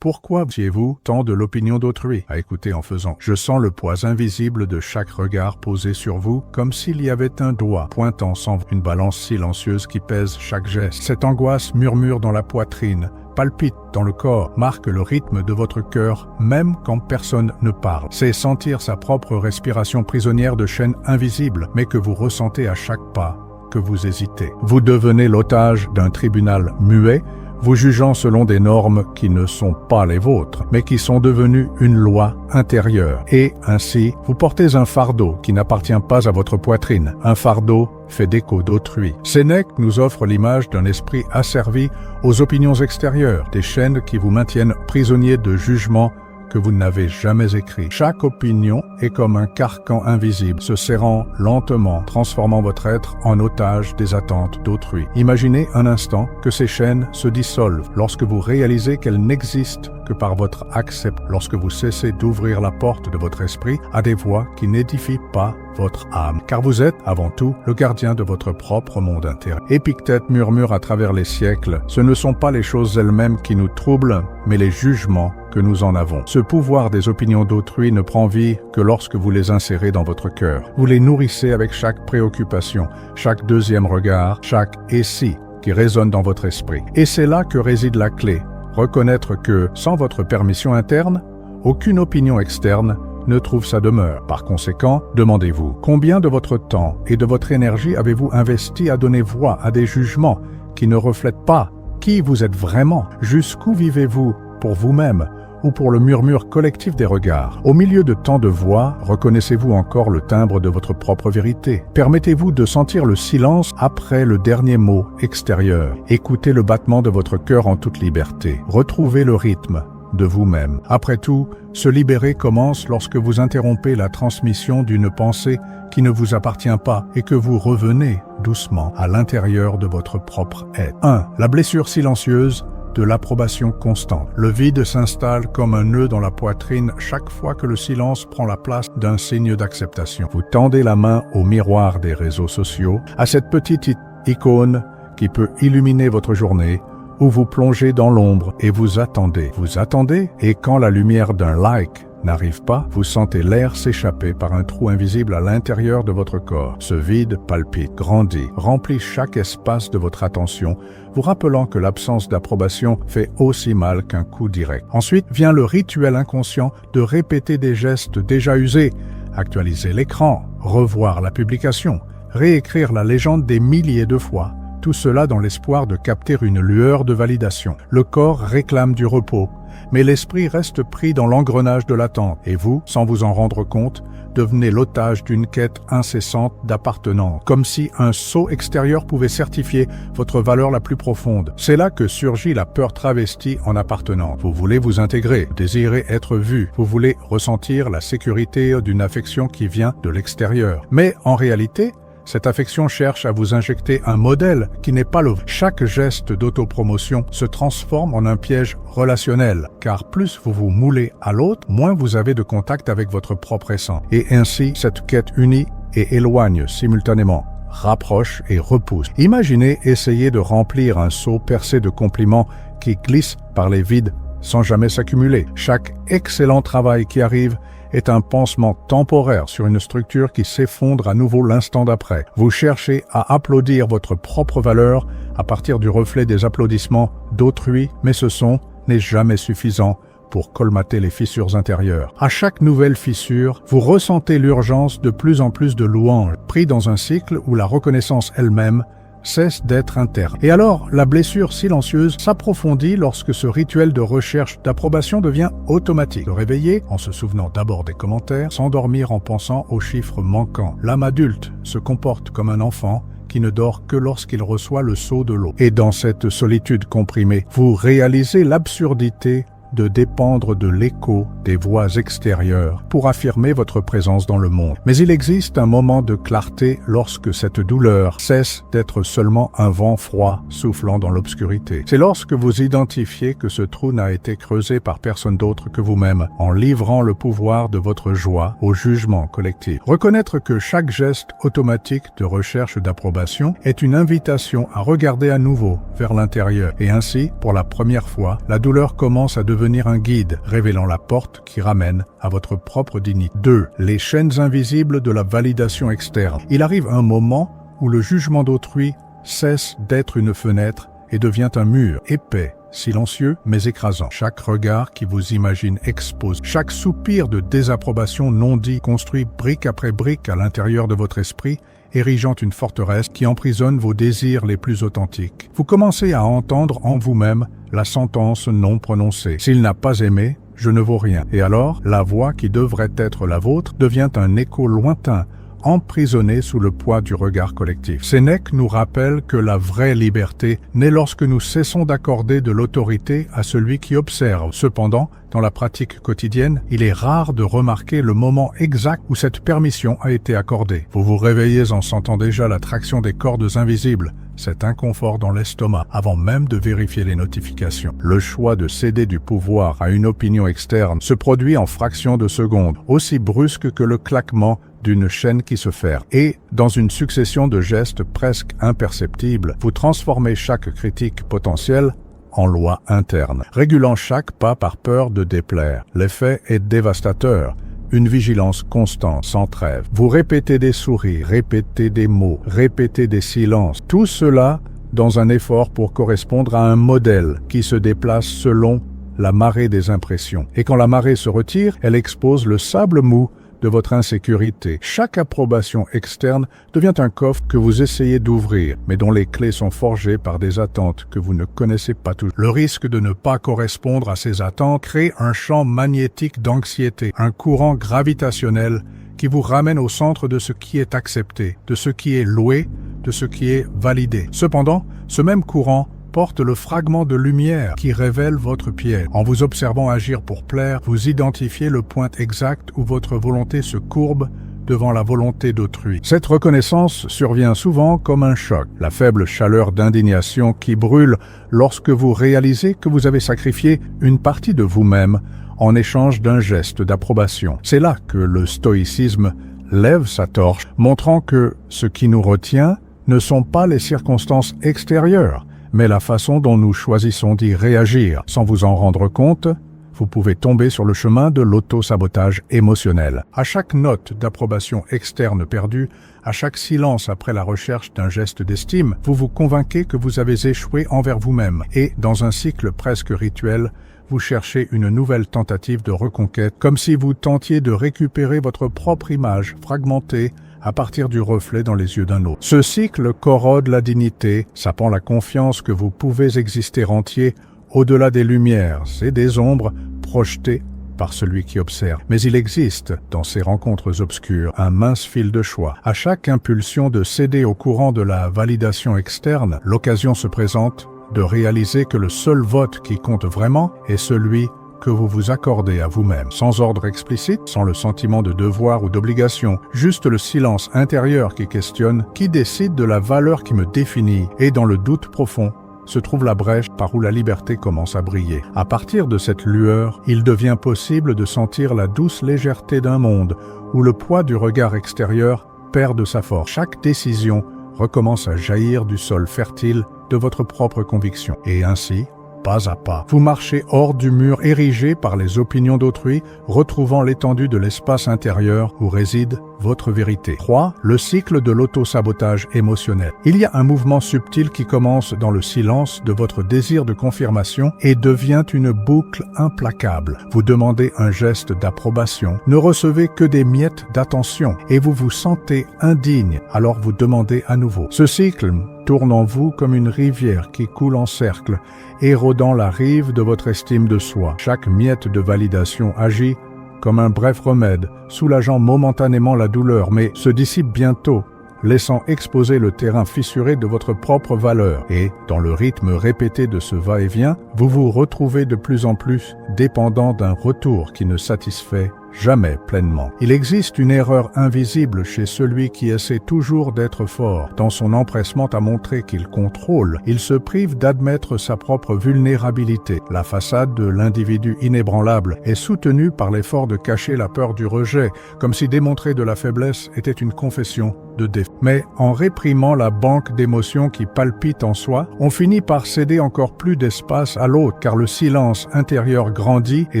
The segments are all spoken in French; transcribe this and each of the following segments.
Pourquoi fiez-vous tant de l'opinion d'autrui? À écouter en faisant. Je sens le poids invisible de chaque regard posé sur vous, comme s'il y avait un doigt pointant sans une balance silencieuse qui pèse chaque geste. Cette angoisse murmure dans la poitrine, palpite dans le corps, marque le rythme de votre cœur, même quand personne ne parle. C'est sentir sa propre respiration prisonnière de chaînes invisibles, mais que vous ressentez à chaque pas, que vous hésitez. Vous devenez l'otage d'un tribunal muet, vous jugeant selon des normes qui ne sont pas les vôtres, mais qui sont devenues une loi intérieure. Et ainsi, vous portez un fardeau qui n'appartient pas à votre poitrine, un fardeau fait d'écho d'autrui. Sénèque nous offre l'image d'un esprit asservi aux opinions extérieures, des chaînes qui vous maintiennent prisonnier de jugements que vous n'avez jamais écrit. Chaque opinion est comme un carcan invisible, se serrant lentement, transformant votre être en otage des attentes d'autrui. Imaginez un instant que ces chaînes se dissolvent lorsque vous réalisez qu'elles n'existent que par votre acceptation, lorsque vous cessez d'ouvrir la porte de votre esprit à des voix qui n'édifient pas votre âme, car vous êtes, avant tout, le gardien de votre propre monde intérieur. Épictète murmure à travers les siècles, ce ne sont pas les choses elles-mêmes qui nous troublent, mais les jugements que nous en avons. Ce pouvoir des opinions d'autrui ne prend vie que lorsque vous les insérez dans votre cœur. Vous les nourrissez avec chaque préoccupation, chaque deuxième regard, chaque « et si » qui résonne dans votre esprit. Et c'est là que réside la clé. Reconnaître que, sans votre permission interne, aucune opinion externe ne trouve sa demeure. Par conséquent, demandez-vous, combien de votre temps et de votre énergie avez-vous investi à donner voix à des jugements qui ne reflètent pas qui vous êtes vraiment? Jusqu'où vivez-vous pour vous-même ou pour le murmure collectif des regards? Au milieu de tant de voix, reconnaissez-vous encore le timbre de votre propre vérité? Permettez-vous de sentir le silence après le dernier mot extérieur? Écoutez le battement de votre cœur en toute liberté. Retrouvez le rythme de vous-même. Après tout, se libérer commence lorsque vous interrompez la transmission d'une pensée qui ne vous appartient pas et que vous revenez doucement à l'intérieur de votre propre être. 1. La blessure silencieuse de l'approbation constante. Le vide s'installe comme un nœud dans la poitrine chaque fois que le silence prend la place d'un signe d'acceptation. Vous tendez la main au miroir des réseaux sociaux, à cette petite icône qui peut illuminer votre journée, où vous plongez dans l'ombre et vous attendez. Vous attendez, et quand la lumière d'un like n'arrive pas, vous sentez l'air s'échapper par un trou invisible à l'intérieur de votre corps. Ce vide palpite, grandit, remplit chaque espace de votre attention, vous rappelant que l'absence d'approbation fait aussi mal qu'un coup direct. Ensuite vient le rituel inconscient de répéter des gestes déjà usés, actualiser l'écran, revoir la publication, réécrire la légende des milliers de fois. Tout cela dans l'espoir de capter une lueur de validation. Le corps réclame du repos, mais l'esprit reste pris dans l'engrenage de l'attente. Et vous, sans vous en rendre compte, devenez l'otage d'une quête incessante d'appartenance, comme si un sceau extérieur pouvait certifier votre valeur la plus profonde. C'est là que surgit la peur travestie en appartenance. Vous voulez vous intégrer, vous désirez être vu, vous voulez ressentir la sécurité d'une affection qui vient de l'extérieur. Mais en réalité, cette affection cherche à vous injecter un modèle qui n'est pas le vrai. Chaque geste d'autopromotion se transforme en un piège relationnel, car plus vous vous moulez à l'autre, moins vous avez de contact avec votre propre essence. Et ainsi, cette quête unit et éloigne simultanément, rapproche et repousse. Imaginez essayer de remplir un seau percé de compliments qui glissent par les vides sans jamais s'accumuler. Chaque excellent travail qui arrive est un pansement temporaire sur une structure qui s'effondre à nouveau l'instant d'après. Vous cherchez à applaudir votre propre valeur à partir du reflet des applaudissements d'autrui, mais ce son n'est jamais suffisant pour colmater les fissures intérieures. À chaque nouvelle fissure, vous ressentez l'urgence de plus en plus de louanges, pris dans un cycle où la reconnaissance elle-même cesse d'être interne. Et alors, la blessure silencieuse s'approfondit lorsque ce rituel de recherche d'approbation devient automatique. Se réveiller en se souvenant d'abord des commentaires, s'endormir en pensant aux chiffres manquants. L'âme adulte se comporte comme un enfant qui ne dort que lorsqu'il reçoit le seau de l'eau. Et dans cette solitude comprimée, vous réalisez l'absurdité de dépendre de l'écho des voix extérieures pour affirmer votre présence dans le monde. Mais il existe un moment de clarté lorsque cette douleur cesse d'être seulement un vent froid soufflant dans l'obscurité. C'est lorsque vous identifiez que ce trou n'a été creusé par personne d'autre que vous-même, en livrant le pouvoir de votre joie au jugement collectif. Reconnaître que chaque geste automatique de recherche d'approbation est une invitation à regarder à nouveau vers l'intérieur. Et ainsi, pour la première fois, la douleur commence à devenir devenir un guide, révélant la porte qui ramène à votre propre dignité. 2. Les chaînes invisibles de la validation externe. Il arrive un moment où le jugement d'autrui cesse d'être une fenêtre et devient un mur épais, silencieux mais écrasant. Chaque regard qui vous imagine expose, chaque soupir de désapprobation non dit construit brique après brique à l'intérieur de votre esprit, érigeant une forteresse qui emprisonne vos désirs les plus authentiques. Vous commencez à entendre en vous-même la sentence non prononcée. S'il n'a pas aimé, je ne vaux rien. Et alors, la voix qui devrait être la vôtre devient un écho lointain, emprisonnés sous le poids du regard collectif. Sénèque nous rappelle que la vraie liberté naît lorsque nous cessons d'accorder de l'autorité à celui qui observe. Cependant, dans la pratique quotidienne, il est rare de remarquer le moment exact où cette permission a été accordée. Vous vous réveillez en sentant déjà l'attraction des cordes invisibles, cet inconfort dans l'estomac, avant même de vérifier les notifications. Le choix de céder du pouvoir à une opinion externe se produit en fractions de secondes, aussi brusque que le claquement d'une chaîne qui se ferme. Et, dans une succession de gestes presque imperceptibles, vous transformez chaque critique potentielle en loi interne, régulant chaque pas par peur de déplaire. L'effet est dévastateur. Une vigilance constante, sans trêve. Vous répétez des sourires, répétez des mots, répétez des silences. Tout cela dans un effort pour correspondre à un modèle qui se déplace selon la marée des impressions. Et quand la marée se retire, elle expose le sable mou de votre insécurité. Chaque approbation externe devient un coffre que vous essayez d'ouvrir, mais dont les clés sont forgées par des attentes que vous ne connaissez pas toujours. Le risque de ne pas correspondre à ces attentes crée un champ magnétique d'anxiété, un courant gravitationnel qui vous ramène au centre de ce qui est accepté, de ce qui est loué, de ce qui est validé. Cependant, ce même courant porte le fragment de lumière qui révèle votre piège. En vous observant agir pour plaire, vous identifiez le point exact où votre volonté se courbe devant la volonté d'autrui. Cette reconnaissance survient souvent comme un choc, la faible chaleur d'indignation qui brûle lorsque vous réalisez que vous avez sacrifié une partie de vous-même en échange d'un geste d'approbation. C'est là que le stoïcisme lève sa torche, montrant que ce qui nous retient ne sont pas les circonstances extérieures, mais la façon dont nous choisissons d'y réagir. Sans vous en rendre compte, vous pouvez tomber sur le chemin de l'auto-sabotage émotionnel. À chaque note d'approbation externe perdue, à chaque silence après la recherche d'un geste d'estime, vous vous convainquez que vous avez échoué envers vous-même. Et, dans un cycle presque rituel, vous cherchez une nouvelle tentative de reconquête, comme si vous tentiez de récupérer votre propre image fragmentée à partir du reflet dans les yeux d'un autre. Ce cycle corrode la dignité, sapant la confiance que vous pouvez exister entier au-delà des lumières et des ombres projetées par celui qui observe. Mais il existe, dans ces rencontres obscures, un mince fil de choix. À chaque impulsion de céder au courant de la validation externe, l'occasion se présente de réaliser que le seul vote qui compte vraiment est celui que vous vous accordez à vous-même, sans ordre explicite, sans le sentiment de devoir ou d'obligation, juste le silence intérieur qui questionne qui décide de la valeur qui me définit, et dans le doute profond se trouve la brèche par où la liberté commence à briller. À partir de cette lueur, il devient possible de sentir la douce légèreté d'un monde où le poids du regard extérieur perd de sa force. Chaque décision recommence à jaillir du sol fertile de votre propre conviction, et ainsi, pas à pas, vous marchez hors du mur érigé par les opinions d'autrui, retrouvant l'étendue de l'espace intérieur où réside votre vérité. 3. Le cycle de l'auto-sabotage émotionnel. Il y a un mouvement subtil qui commence dans le silence de votre désir de confirmation et devient une boucle implacable. Vous demandez un geste d'approbation, ne recevez que des miettes d'attention et vous vous sentez indigne, alors vous demandez à nouveau. Ce cycle tourne en vous comme une rivière qui coule en cercle, érodant la rive de votre estime de soi. Chaque miette de validation agit comme un bref remède, soulageant momentanément la douleur, mais se dissipe bientôt, laissant exposer le terrain fissuré de votre propre valeur. Et, dans le rythme répété de ce va-et-vient, vous vous retrouvez de plus en plus dépendant d'un retour qui ne satisfait jamais pleinement. Il existe une erreur invisible chez celui qui essaie toujours d'être fort. Dans son empressement à montrer qu'il contrôle, il se prive d'admettre sa propre vulnérabilité. La façade de l'individu inébranlable est soutenue par l'effort de cacher la peur du rejet, comme si démontrer de la faiblesse était une confession de défaut. Mais en réprimant la banque d'émotions qui palpite en soi, on finit par céder encore plus d'espace à l'autre, car le silence intérieur grandit et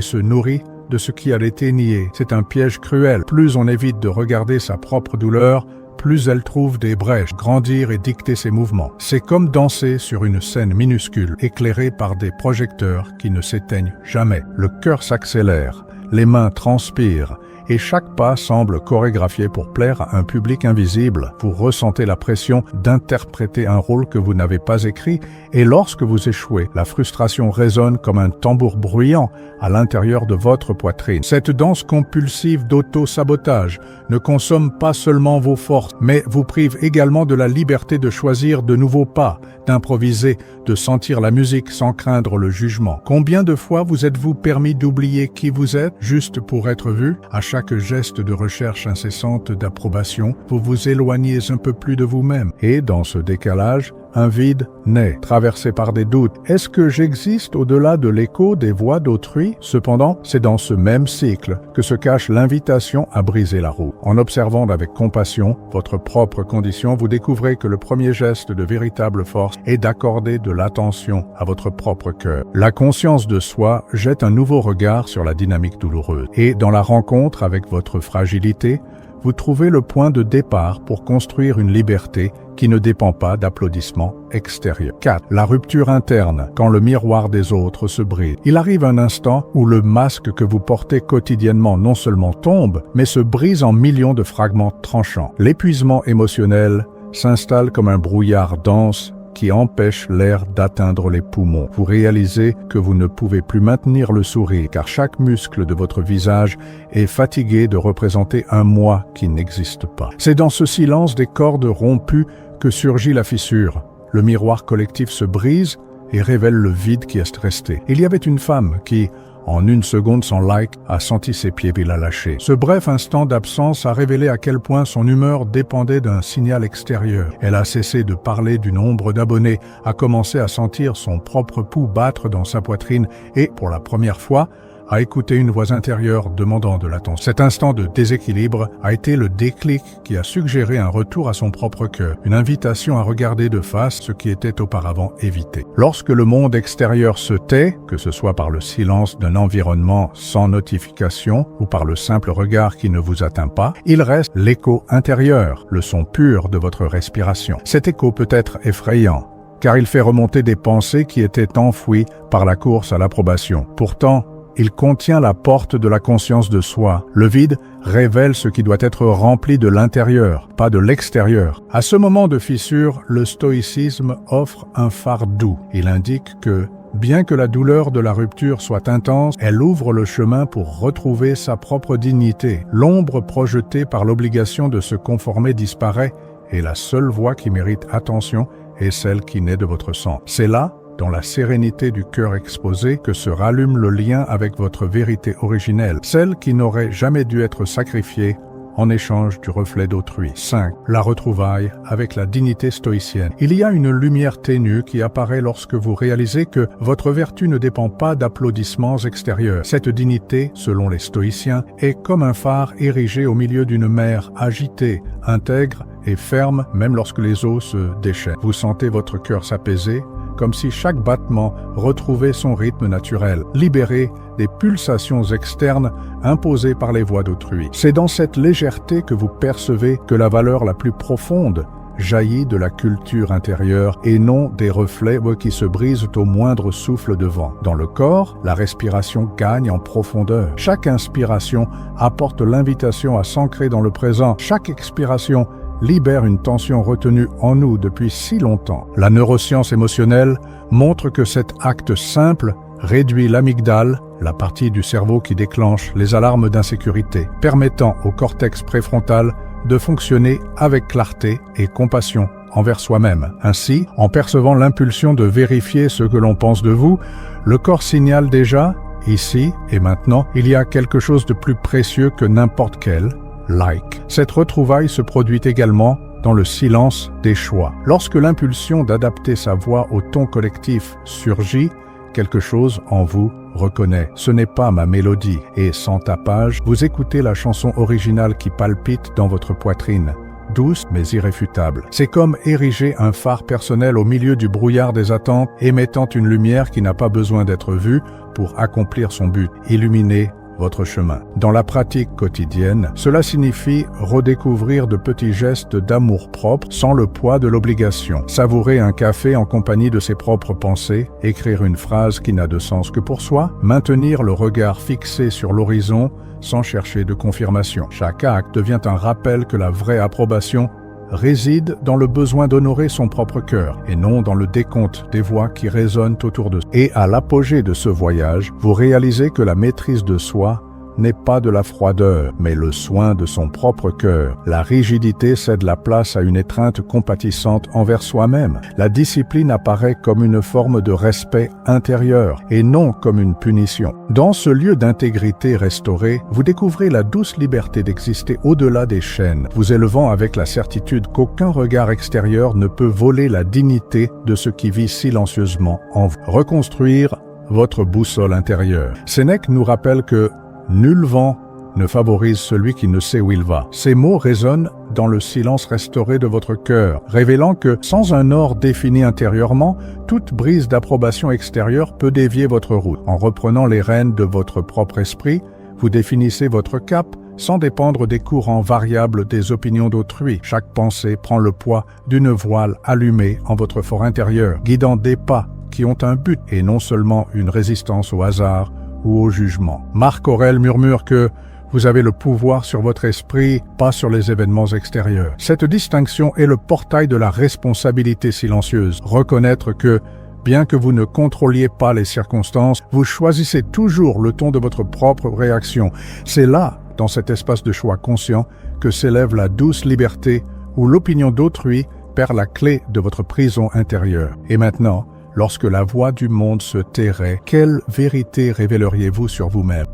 se nourrit de ce qui a été nié. C'est un piège cruel. Plus on évite de regarder sa propre douleur, plus elle trouve des brèches, grandir et dicter ses mouvements. C'est comme danser sur une scène minuscule, éclairée par des projecteurs qui ne s'éteignent jamais. Le cœur s'accélère, les mains transpirent, et chaque pas semble chorégraphié pour plaire à un public invisible. Vous ressentez la pression d'interpréter un rôle que vous n'avez pas écrit, et lorsque vous échouez, la frustration résonne comme un tambour bruyant à l'intérieur de votre poitrine. Cette danse compulsive d'auto-sabotage ne consomme pas seulement vos forces, mais vous prive également de la liberté de choisir de nouveaux pas, d'improviser, de sentir la musique sans craindre le jugement. Combien de fois vous êtes-vous permis d'oublier qui vous êtes, juste pour être vu? À chaque geste de recherche incessante d'approbation, vous vous éloignez un peu plus de vous-même. Et dans ce décalage, un vide naît, traversé par des doutes. Est-ce que j'existe au-delà de l'écho des voix d'autrui? Cependant, c'est dans ce même cycle que se cache l'invitation à briser la roue. En observant avec compassion votre propre condition, vous découvrez que le premier geste de véritable force est d'accorder de l'attention à votre propre cœur. La conscience de soi jette un nouveau regard sur la dynamique douloureuse. Et dans la rencontre avec votre fragilité, vous trouvez le point de départ pour construire une liberté qui ne dépend pas d'applaudissements extérieurs. 4. La rupture interne, quand le miroir des autres se brise. Il arrive un instant où le masque que vous portez quotidiennement non seulement tombe, mais se brise en millions de fragments tranchants. L'épuisement émotionnel s'installe comme un brouillard dense qui empêche l'air d'atteindre les poumons. Vous réalisez que vous ne pouvez plus maintenir le sourire, car chaque muscle de votre visage est fatigué de représenter un moi qui n'existe pas. C'est dans ce silence des cordes rompues que surgit la fissure. Le miroir collectif se brise et révèle le vide qui est resté. Il y avait une femme qui, en une seconde sans like, a senti ses pieds la lâcher. Ce bref instant d'absence a révélé à quel point son humeur dépendait d'un signal extérieur. Elle a cessé de parler du nombre d'abonnés, a commencé à sentir son propre pouls battre dans sa poitrine et, pour la première fois, a écouté une voix intérieure demandant de l'attention. Cet instant de déséquilibre a été le déclic qui a suggéré un retour à son propre cœur, une invitation à regarder de face ce qui était auparavant évité. Lorsque le monde extérieur se tait, que ce soit par le silence d'un environnement sans notification ou par le simple regard qui ne vous atteint pas, il reste l'écho intérieur, le son pur de votre respiration. Cet écho peut être effrayant, car il fait remonter des pensées qui étaient enfouies par la course à l'approbation. Pourtant, il contient la porte de la conscience de soi. Le vide révèle ce qui doit être rempli de l'intérieur, pas de l'extérieur. À ce moment de fissure, le stoïcisme offre un phare doux. Il indique que, bien que la douleur de la rupture soit intense, elle ouvre le chemin pour retrouver sa propre dignité. L'ombre projetée par l'obligation de se conformer disparaît, et la seule voie qui mérite attention est celle qui naît de votre sang. C'est là, dans la sérénité du cœur exposé, que se rallume le lien avec votre vérité originelle, celle qui n'aurait jamais dû être sacrifiée en échange du reflet d'autrui. 5. La retrouvaille avec la dignité stoïcienne. Il y a une lumière ténue qui apparaît lorsque vous réalisez que votre vertu ne dépend pas d'applaudissements extérieurs. Cette dignité, selon les stoïciens, est comme un phare érigé au milieu d'une mer agitée, intègre et ferme même lorsque les eaux se déchaînent. Vous sentez votre cœur s'apaiser, comme si chaque battement retrouvait son rythme naturel, libéré des pulsations externes imposées par les voix d'autrui. C'est dans cette légèreté que vous percevez que la valeur la plus profonde jaillit de la culture intérieure et non des reflets qui se brisent au moindre souffle de vent. Dans le corps, la respiration gagne en profondeur. Chaque inspiration apporte l'invitation à s'ancrer dans le présent. Chaque expiration libère une tension retenue en nous depuis si longtemps. La neuroscience émotionnelle montre que cet acte simple réduit l'amygdale, la partie du cerveau qui déclenche les alarmes d'insécurité, permettant au cortex préfrontal de fonctionner avec clarté et compassion envers soi-même. Ainsi, en percevant l'impulsion de vérifier ce que l'on pense de vous, le corps signale déjà « ici et maintenant, il y a quelque chose de plus précieux que n'importe quel like. Cette retrouvaille se produit également dans le silence des choix. Lorsque l'impulsion d'adapter sa voix au ton collectif surgit, quelque chose en vous reconnaît. Ce n'est pas ma mélodie, et sans tapage, vous écoutez la chanson originale qui palpite dans votre poitrine. Douce mais irréfutable. C'est comme ériger un phare personnel au milieu du brouillard des attentes, émettant une lumière qui n'a pas besoin d'être vue pour accomplir son but, illuminer votre chemin. Dans la pratique quotidienne, cela signifie redécouvrir de petits gestes d'amour-propre sans le poids de l'obligation. Savourer un café en compagnie de ses propres pensées, écrire une phrase qui n'a de sens que pour soi, maintenir le regard fixé sur l'horizon sans chercher de confirmation. Chaque acte devient un rappel que la vraie approbation réside dans le besoin d'honorer son propre cœur et non dans le décompte des voix qui résonnent autour de soi. Et à l'apogée de ce voyage, vous réalisez que la maîtrise de soi n'est pas de la froideur, mais le soin de son propre cœur. La rigidité cède la place à une étreinte compatissante envers soi-même. La discipline apparaît comme une forme de respect intérieur et non comme une punition. Dans ce lieu d'intégrité restauré, vous découvrez la douce liberté d'exister au-delà des chaînes, vous élevant avec la certitude qu'aucun regard extérieur ne peut voler la dignité de ce qui vit silencieusement en vous. Reconstruire votre boussole intérieure. Sénèque nous rappelle que nul vent ne favorise celui qui ne sait où il va. Ces mots résonnent dans le silence restauré de votre cœur, révélant que, sans un ordre défini intérieurement, toute brise d'approbation extérieure peut dévier votre route. En reprenant les rênes de votre propre esprit, vous définissez votre cap sans dépendre des courants variables des opinions d'autrui. Chaque pensée prend le poids d'une voile allumée en votre fort intérieur, guidant des pas qui ont un but et non seulement une résistance au hasard ou au jugement. Marc Aurèle murmure que vous avez le pouvoir sur votre esprit, pas sur les événements extérieurs. Cette distinction est le portail de la responsabilité silencieuse. Reconnaître que, bien que vous ne contrôliez pas les circonstances, vous choisissez toujours le ton de votre propre réaction. C'est là, dans cet espace de choix conscient, que s'élève la douce liberté où l'opinion d'autrui perd la clé de votre prison intérieure. Et maintenant, lorsque la voix du monde se tairait, quelle vérité révéleriez-vous sur vous-même ?